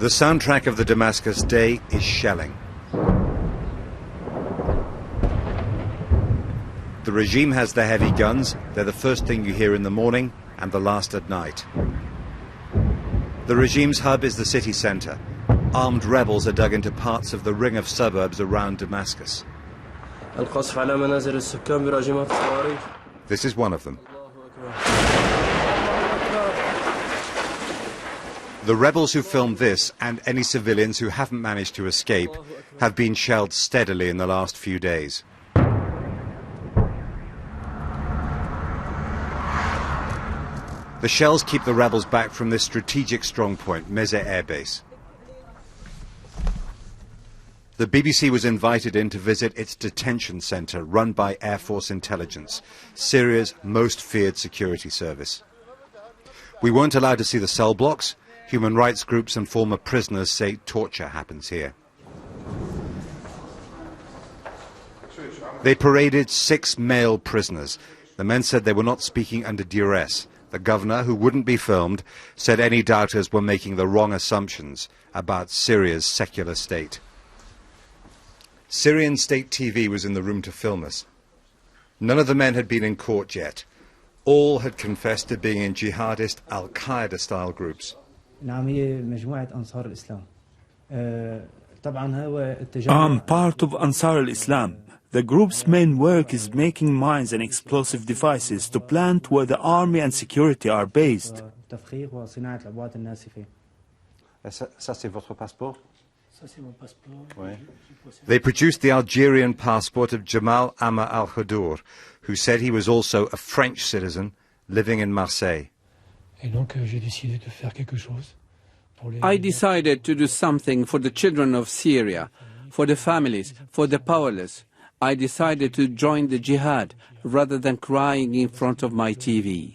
The soundtrack of the Damascus day is shelling. The regime has the heavy guns. They're the first thing you hear in the morning and the last at night. The regime's hub is the city centre. Armed rebels are dug into parts of the ring of suburbs around Damascus. This is one of them. The rebels who filmed this, and any civilians who haven't managed to escape, have been shelled steadily in the last few days. The shells keep the rebels back from this strategic strongpoint, Meze Air Base. The BBC was invited in to visit its detention centre, run by Air Force Intelligence, Syria's most feared security service. We weren't allowed to see the cell blocks. Human rights groups and former prisoners say torture happens here. They paraded 6 male prisoners. The men said they were not speaking under duress. The governor, who wouldn't be filmed, said any doubters were making the wrong assumptions about Syria's secular state. Syrian state TV was in the room to film us. None of the men had been in court yet. All had confessed to being in jihadist Al-Qaeda-style groups. I'm part of Ansar al-Islam. The group's main work is making mines and explosive devices to plant where the army and security are based. They produced the Algerian passport of Jamal Amma al-Khadour, who said he was also a French citizen living in Marseille. I decided to do something for the children of Syria, for the families, for the powerless. I decided to join the jihad rather than crying in front of my TV.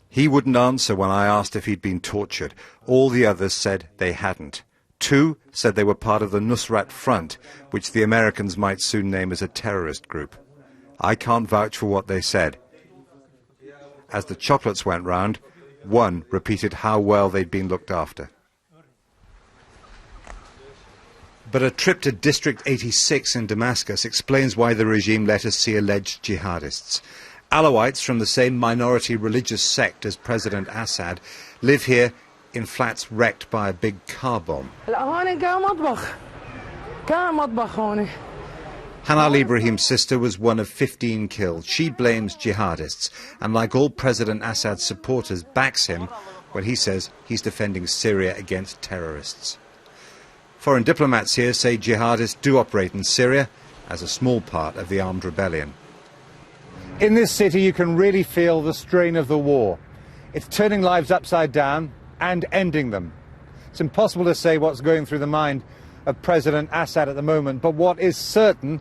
He wouldn't answer when I asked if he'd been tortured. All the others said they hadn't. 2 said they were part of the Nusrat Front, which the Americans might soon name as a terrorist group. I can't vouch for what they said. As the chocolates went round, one repeated how well they'd been looked after. But a trip to District 86 in Damascus explains why the regime let us see alleged jihadists. Alawites from the same minority religious sect as President Assad live here in flats wrecked by a big car bomb. Hanal Ibrahim's sister was one of 15 killed. She blames jihadists and, like all President Assad's supporters, backs him when he says he's defending Syria against terrorists. Foreign diplomats here say jihadists do operate in Syria as a small part of the armed rebellion. In this city you can really feel the strain of the war. It's turning lives upside down and ending them. It's impossible to say what's going through the mind of President Assad at the moment, but what is certain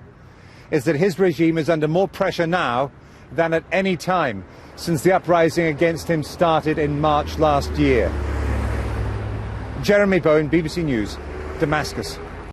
is that his regime is under more pressure now than at any time since the uprising against him started in March last year. Jeremy Bowen, BBC News, Damascus.